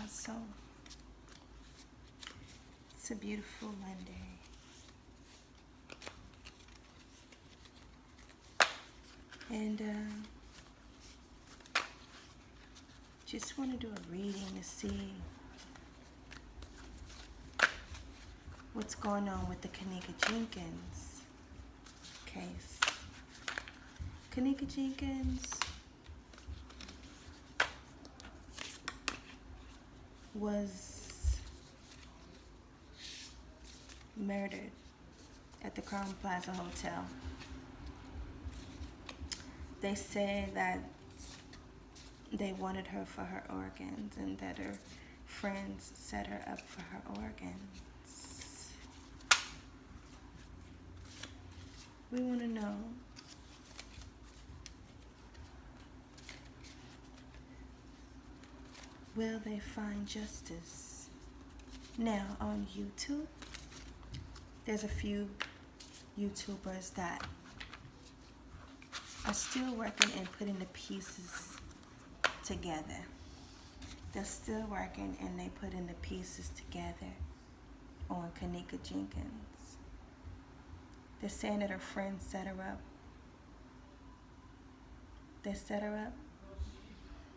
So it's a beautiful Monday. And just want to do a reading to see what's going on with the Kenneka Jenkins case. Kenneka Jenkins was murdered at the Crown Plaza Hotel. They say that they wanted her for her organs and that her friends set her up for her organs. We want to know will they find justice? Now on YouTube, there's a few YouTubers that are still working and putting the pieces together. They're still working and they put in the pieces together on Kenneka Jenkins. They're saying that her friends set her up. They set her up.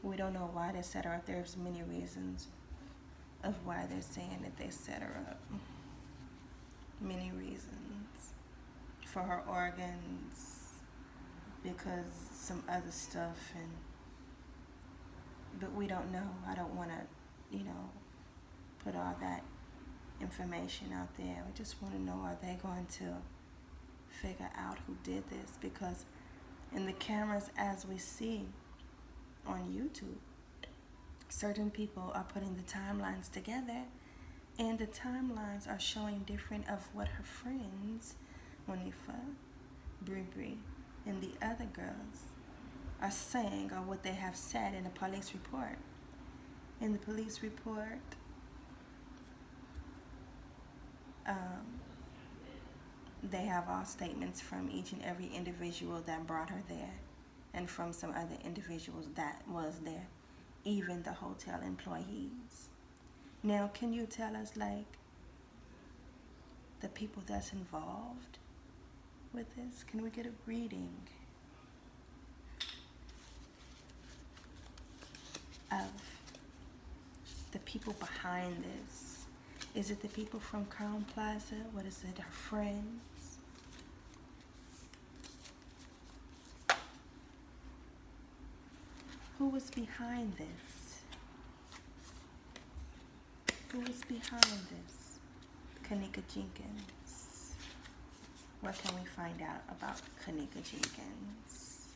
We don't know why they set her up. There's many reasons of why they're saying that they set her up. Many reasons. For her organs, because some other stuff, but we don't know. I don't want to, put all that information out there. We just want to know, are they going to figure out who did this? Because in the cameras, as we see on YouTube, certain people are putting the timelines together, and the timelines are showing different of what her friends, Monifa, Bree, and the other girls are saying, or what they have said in the police report. In the police report, they have all statements from each and every individual that brought her there, and from some other individuals that was there, even the hotel employees. Now, can you tell us, the people that's involved with this? Can we get a reading of the people behind this? Is it the people from Crown Plaza? What is it, her friends? Who was behind this? Who was behind this? Kenneka Jenkins. What can we find out about Kenneka Jenkins?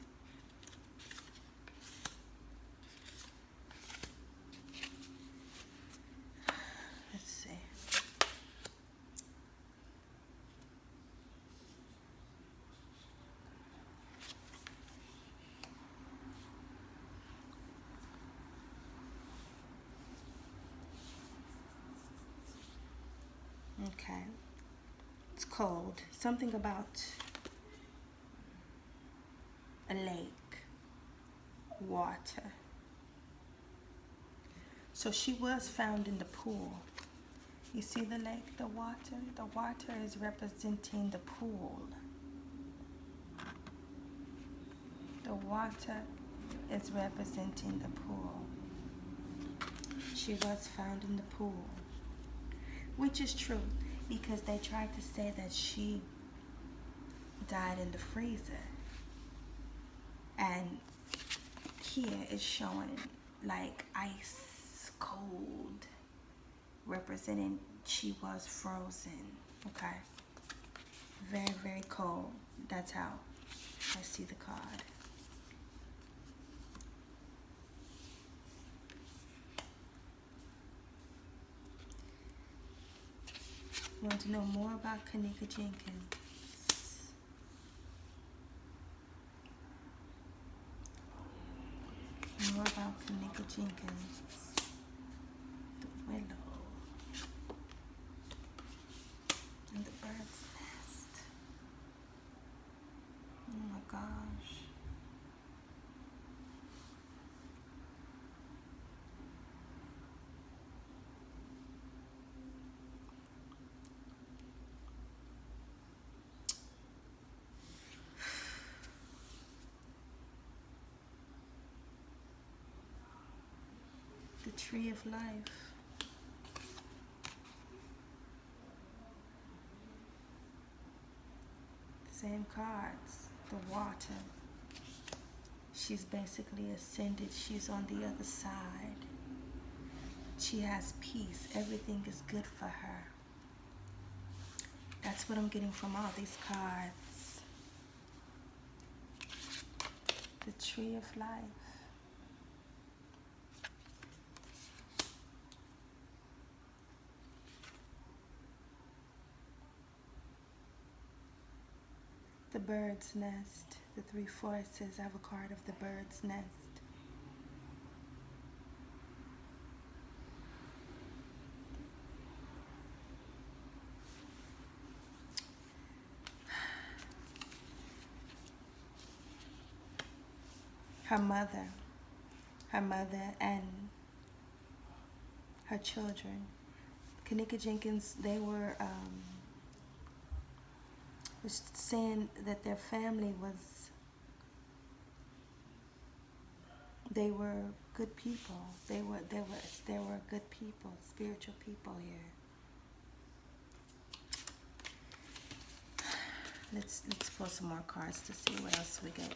Let's see. Okay. It's cold. Something about a lake, water. So she was found in the pool. You see the lake, the water? The water is representing the pool. The water is representing the pool. She was found in the pool, which is true, because they tried to say that she died in the freezer. And here it's showing like ice cold, representing she was frozen. Okay, very, very cold. That's how I see the card. Want to know more about Kenneka Jenkins? More about Kenneka Jenkins. The willow. And the bird's nest. Oh my gosh. tree of life. Same cards. The water. She's basically ascended. She's on the other side. She has peace. Everything is good for her. That's what I'm getting from all these cards. The tree of life. The bird's nest. The three forces. I have a card of the bird's nest. Her mother and her children. Kenneka Jenkins, they were saying that their family they were good people. They were good people, spiritual people here. Let's pull some more cards to see what else we get.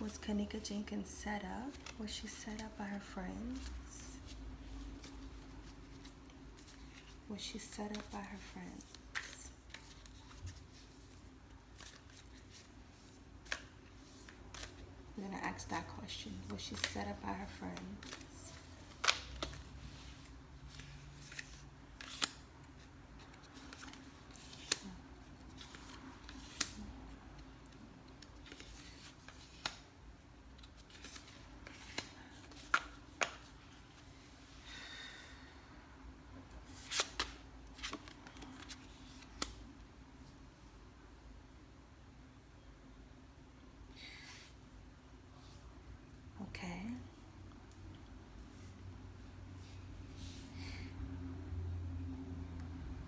Was Kenneka Jenkins set up? Was she set up by her friends? Was she set up by her friends? I'm going to ask that question. Was she set up by her friends? Okay.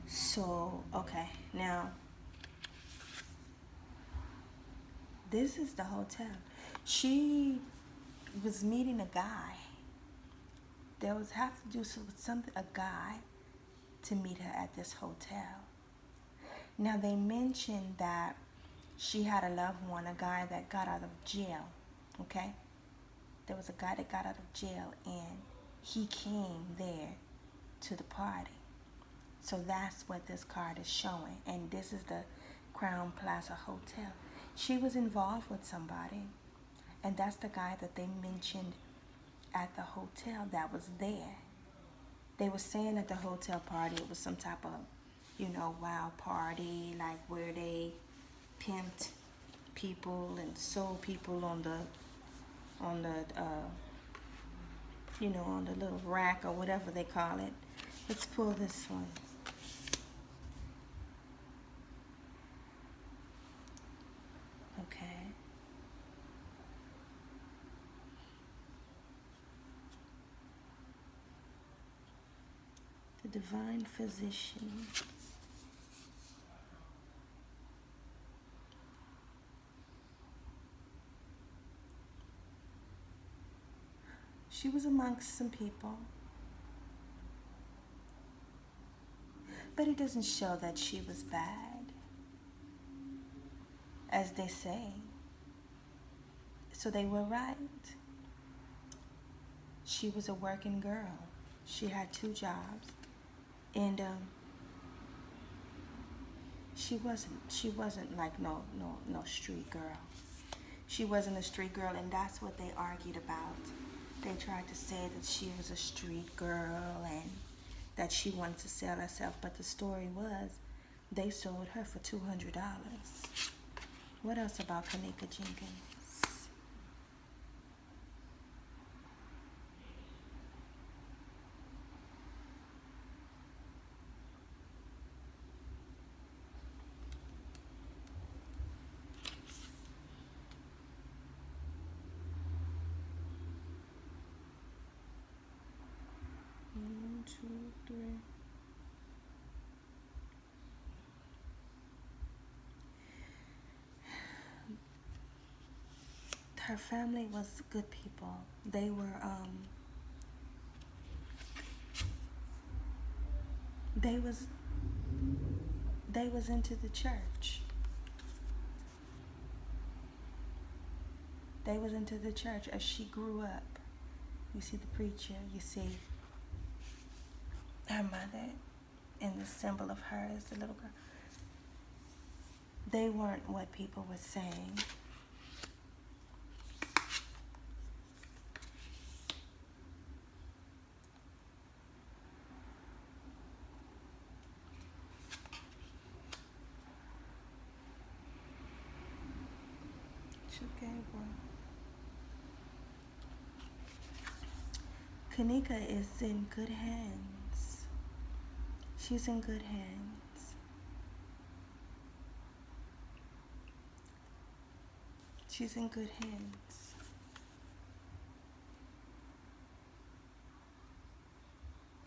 So, okay, now, this is the hotel. She was meeting a guy. There was have to do with something, a guy, to meet her at this hotel. Now, they mentioned that she had a loved one, a guy that got out of jail, okay? There was a guy that got out of jail, and he came there to the party. So that's what this card is showing. And this is the Crown Plaza Hotel. She was involved with somebody, and that's the guy that they mentioned at the hotel that was there. They were saying at the hotel party it was some type of, wild party, like where they pimped people and sold people on the on the little rack or whatever they call it. Let's pull this one. Okay. The Divine Physician. She was amongst some people, but it doesn't show that she was bad, as they say. So they were right. She was a working girl. She had 2 jobs, and she wasn't like no street girl. She wasn't a street girl, and that's what they argued about. They tried to say that she was a street girl and that she wanted to sell herself, but the story was they sold her for $200. What else about Kenneka Jenkins? One, two, three. her family was good people. They were they was into the church. They was into the church as she grew up. You see the preacher, you see her mother, and the symbol of her is the little girl. They weren't what people were saying. Kenneka is in good hands. She's in good hands. She's in good hands.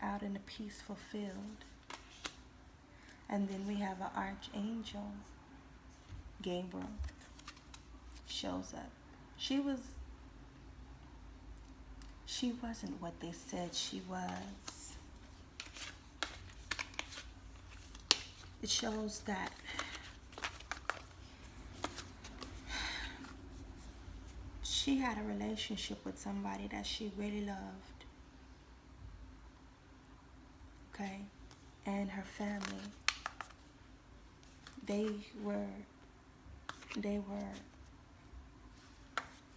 Out in a peaceful field. And then we have an archangel, Gabriel, shows up. She wasn't what they said she was. It shows that she had a relationship with somebody that she really loved. Okay? And her family. They were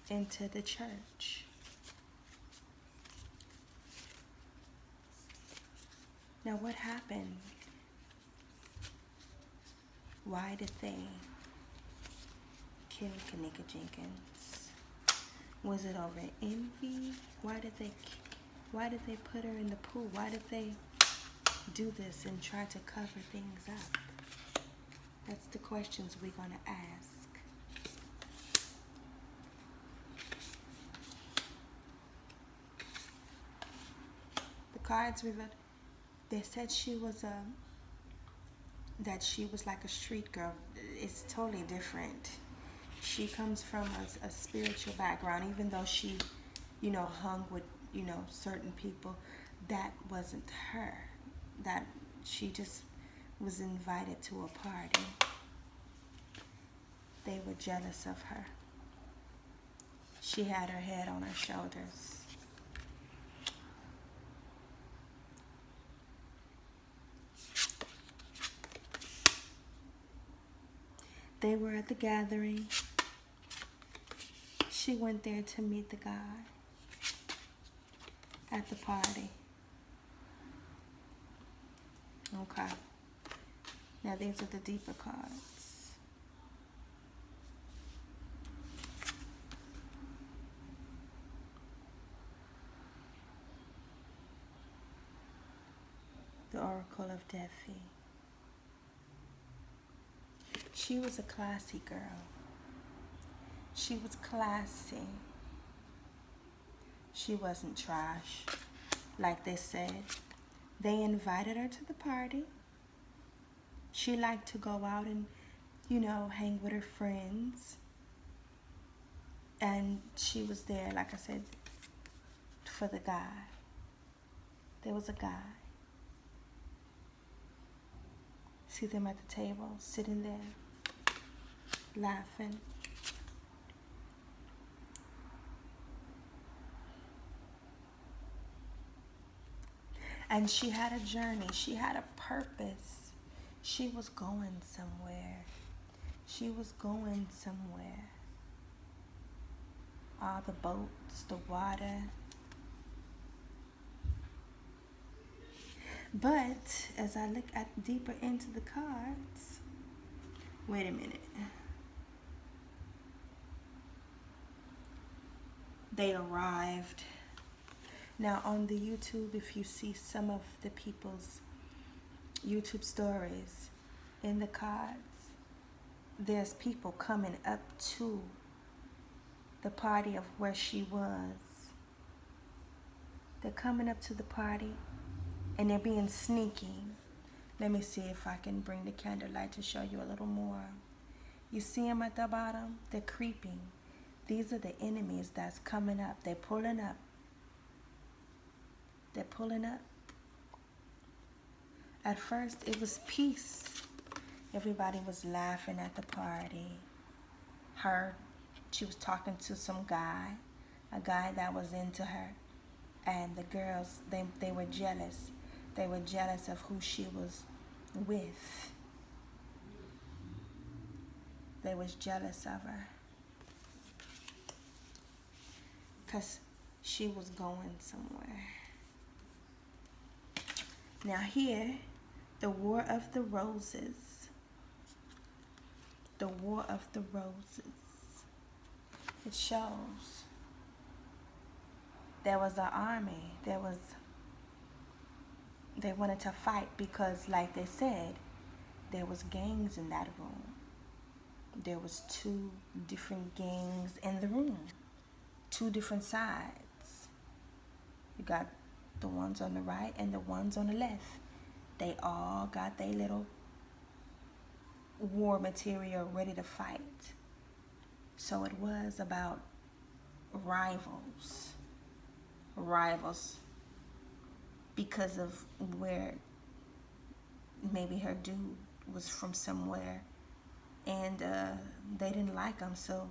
into the church. Now what happened? Why did they kill Kenneka Jenkins? Was it over envy? Why did they put her in the pool? Why did they do this and try to cover things up? That's the questions we're going to ask. The cards we read, they said she was like a street girl. It's totally different. She comes from a spiritual background, even though she, hung with, certain people. That wasn't her. That she just was invited to a party. They were jealous of her. She had her head on her shoulders. They were at the gathering. She went there to meet the guy at the party. Okay. Now these are the deeper cards. The Oracle of Defi. She was a classy girl. She was classy. She wasn't trash, like they said. They invited her to the party. She liked to go out and, hang with her friends. And she was there, like I said, for the guy. There was a guy. See them at the table, sitting there, laughing. And she had a journey. She had a purpose. She was going somewhere. She was going somewhere. All the boats, the water. But as I look deeper into the cards, wait a minute. They arrived. Now on the YouTube, if you see some of the people's YouTube stories in the cards, there's people coming up to the party of where she was. They're coming up to the party and they're being sneaky. Let me see if I can bring the candlelight to show you a little more. You see them at the bottom? They're creeping. These are the enemies that's coming up. They're pulling up. They're pulling up. At first, it was peace. Everybody was laughing at the party. She was talking to some guy, a guy that was into her. And the girls, they were jealous. They were jealous of who she was with. They was jealous of her. Because she was going somewhere. Now here, the War of the Roses. The War of the Roses. It shows there was an army. They wanted to fight because, like they said, there was gangs in that room. There was 2 different gangs in the room. 2 different sides. You got the ones on the right and the ones on the left. They all got their little war material ready to fight. So it was about rivals. Rivals. Because of where maybe her dude was from somewhere. And they didn't like him, so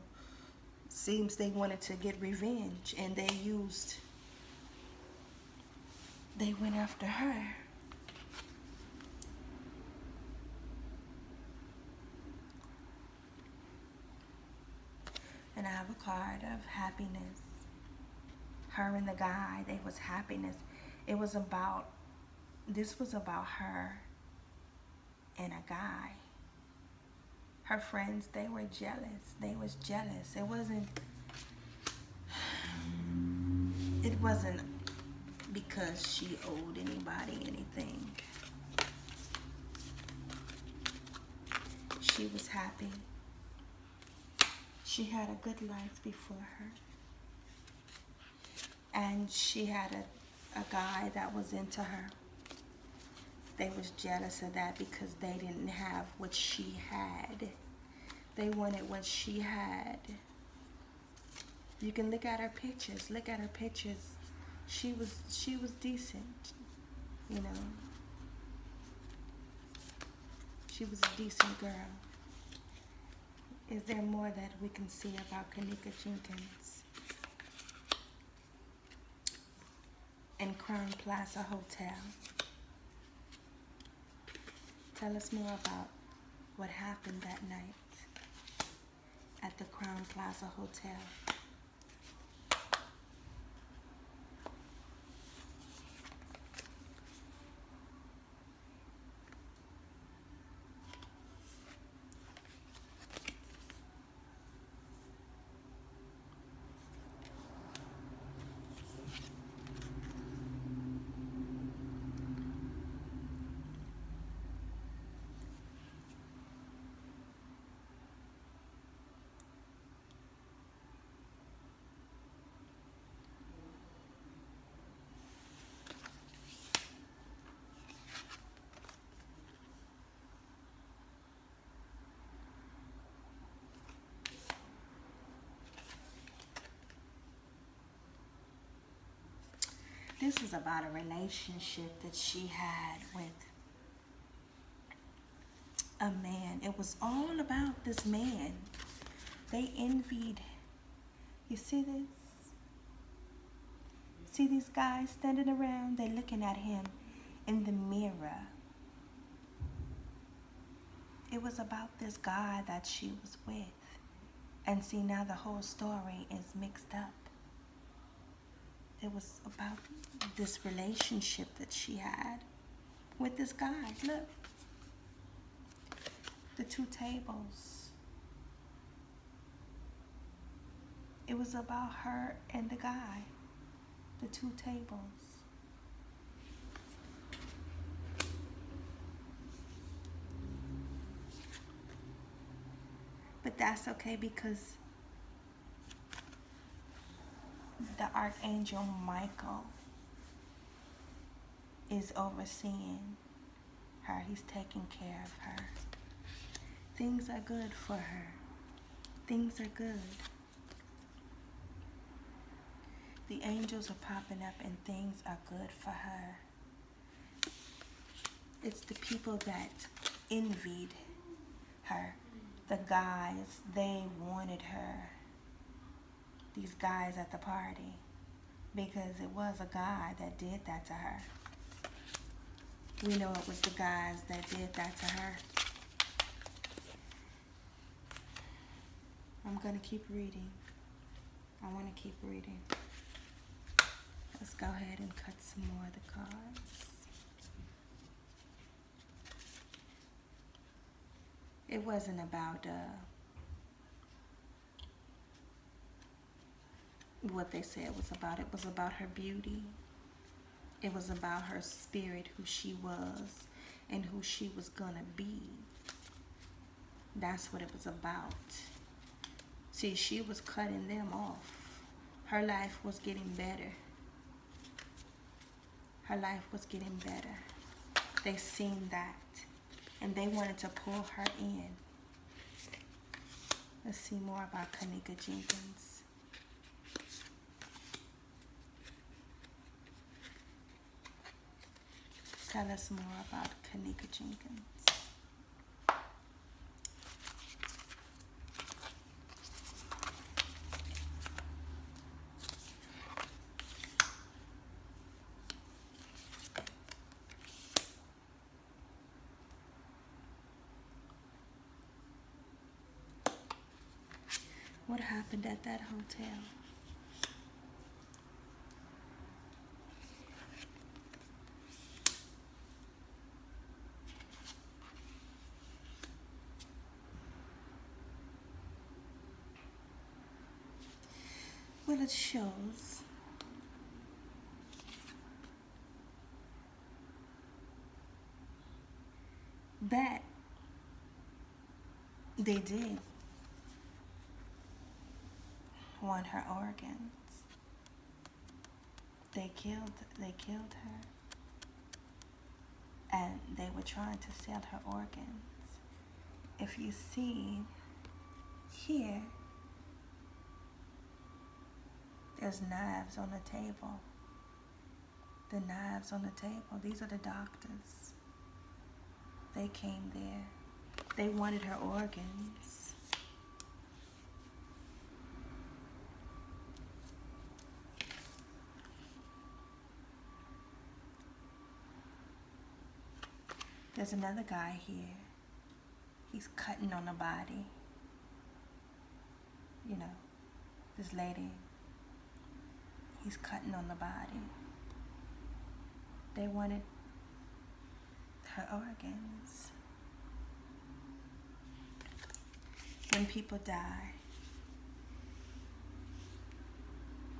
seems they wanted to get revenge, and they went after her. And I have a card of happiness. Her and the guy, they was happiness. This was about her and a guy. Her friends, they were jealous. They was jealous. It wasn't because she owed anybody anything. She was happy. She had a good life before her. And she had a guy that was into her. They was jealous of that because they didn't have what she had. They wanted what she had. You can look at her pictures. Look at her pictures. She was decent, you know. She was a decent girl. Is there more that we can see about Kenneka Jenkins? And Crown Plaza Hotel. Tell us more about what happened that night at the Crown Plaza Hotel. This is about a relationship that she had with a man. It was all about this man. They envied. You see this? See these guys standing around? They're looking at him in the mirror. It was about this guy that she was with. And see, now the whole story is mixed up. It was about this relationship that she had with this guy. Look. The 2 tables. It was about her and the guy. The 2 tables. But that's okay because the Archangel Michael is overseeing her. He's taking care of her. Things are good for her. Things are good. The angels are popping up and things are good for her. It's the people that envied her. The guys, they wanted her. These guys at the party. Because it was a guy that did that to her. We know it was the guys that did that to her. I'm going to keep reading. I want to keep reading. Let's go ahead and cut some more of the cards. It wasn't about what they said it was about. It was about her beauty. It was about her spirit, who she was and who she was gonna be. That's what it was about. See, she was cutting them off. Her life was getting better. Her life was getting better. They seen that and they wanted to pull her in. Let's see more about Kenneka Jenkins. Tell us more about Kenneka Jenkins. What happened at that hotel? Well, it shows that they did want her organs. They killed her. And they were trying to sell her organs. If you see here, there's knives on the table. The knives on the table. These are the doctors. They came there. They wanted her organs. There's another guy here. He's cutting on the body. You know, this lady. He's cutting on the body. They wanted her organs. When people die,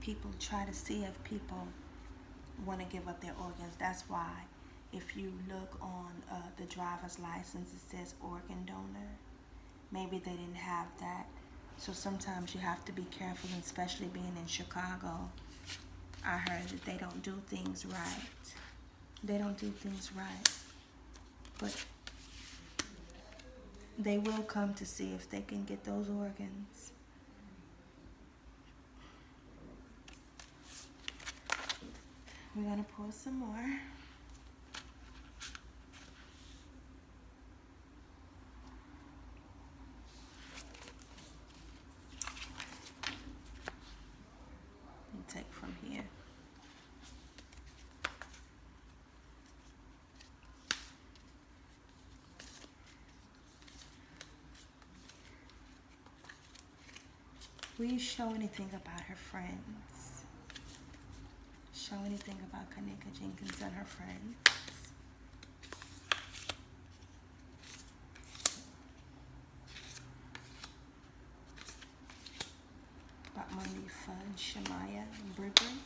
people try to see if people want to give up their organs. That's why if you look on the driver's license, it says organ donor. Maybe they didn't have that. So sometimes you have to be careful, and especially being in Chicago. I heard that they don't do things right. They don't do things right. But they will come to see if they can get those organs. We're going to pour some more. Take from here. Will you show anything about her friends? Show anything about Kenneka Jenkins and her friends? About Monifa and Shemaya and Brittany?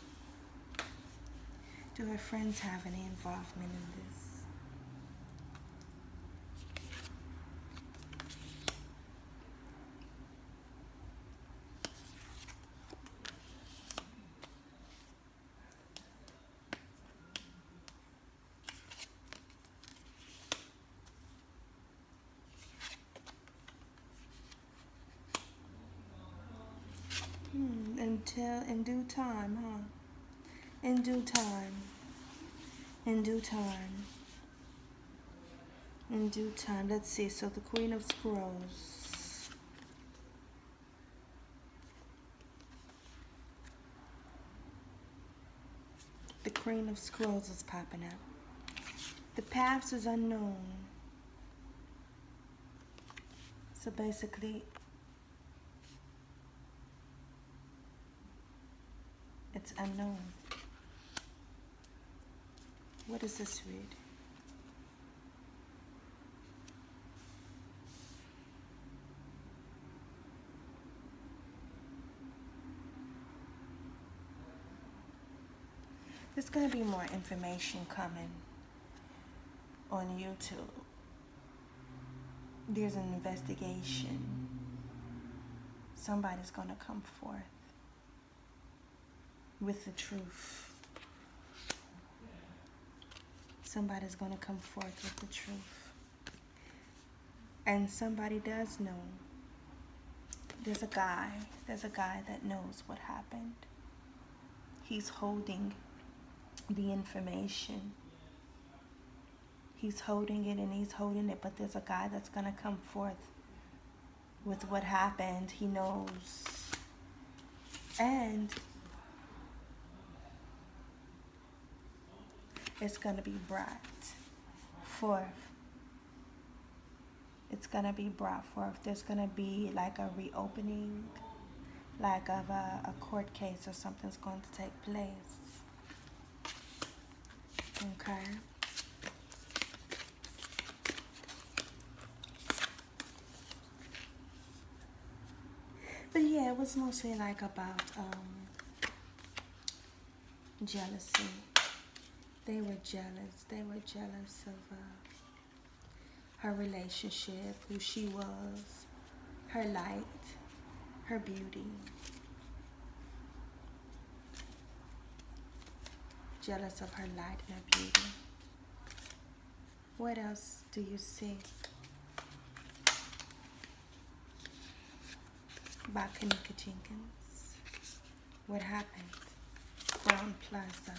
Do her friends have any involvement in this? Until in due time, huh? In due time. In due time. In due time. Let's see. So the Queen of Scrolls. The Queen of Scrolls is popping up. The past is unknown. So basically, it's unknown. What does this read? There's going to be more information coming on YouTube. There's an investigation. Somebody's going to come forth with the truth. Somebody's going to come forth with the truth. And somebody does know. There's a guy that knows what happened. He's holding the information. He's holding it and he's holding it, but there's a guy that's going to come forth with what happened. He knows. And it's going to be brought forth. It's going to be brought forth. There's going to be like a reopening, like of a court case or something's going to take place. Okay. But yeah, it was mostly like about jealousy. They were jealous. They were jealous of her relationship, who she was, her light, her beauty. Jealous of her light and her beauty. What else do you see about Kenneka Jenkins? What happened? Brown Plaza.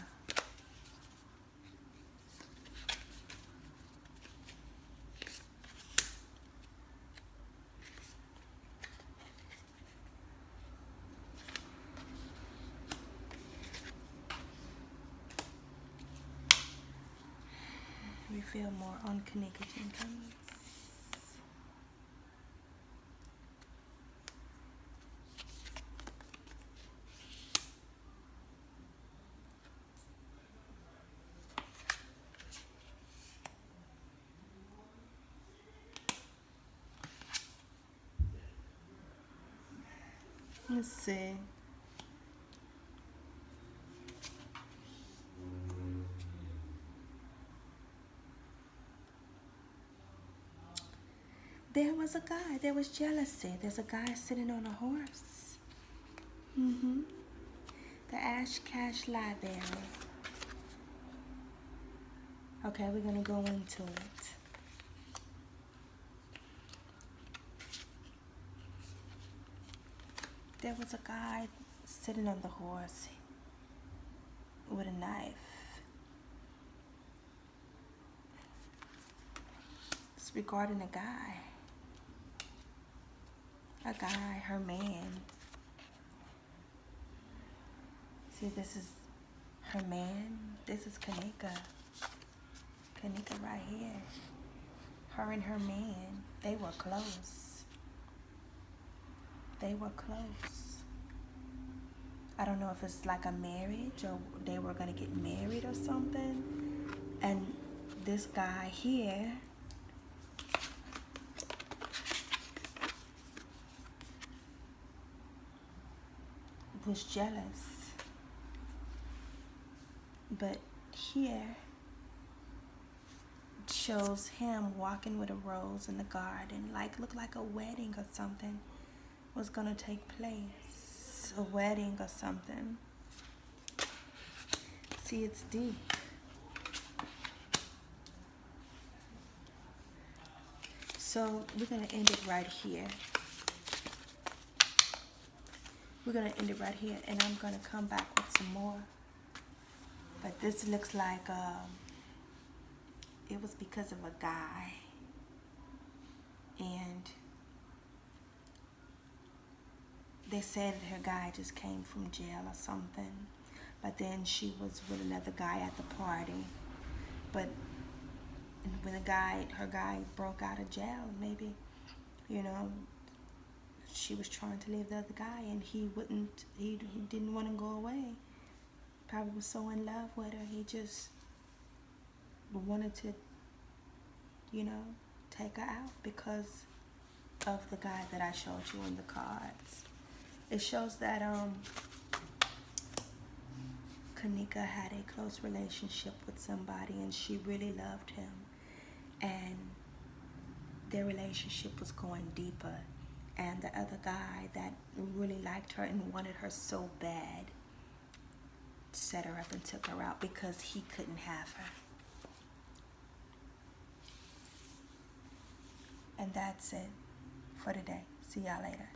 We feel more on Kenneka Jenkins. Let's see. There was a guy. There was jealousy. There's a guy sitting on a horse. The Ash Cash Library. Okay, we're going to go into it. There was a guy sitting on the horse with a knife. It's regarding a guy. A guy, her man. See, this is her man. This is Kenneka. Kenneka right here. Her and her man, they were close. They were close. I don't know if it's like a marriage or they were going to get married or something. And this guy here was jealous. But here shows him walking with a rose in the garden, like looked like a wedding or something was gonna take place. A wedding or something. See, it's deep. So we're gonna end it right here. We're gonna end it right here, and I'm gonna come back with some more. But this looks like it was because of a guy. And they said that her guy just came from jail or something. But then she was with another guy at the party. But when her guy broke out of jail, maybe, you know, she was trying to leave the other guy, and he didn't want to go away. Probably was so in love with her, he just wanted to, you know, take her out because of the guy that I showed you in the cards. It shows that Kenneka had a close relationship with somebody, and she really loved him, and their relationship was going deeper, and the other guy that really liked her and wanted her so bad set her up and took her out because he couldn't have her. And that's it for today. See y'all later.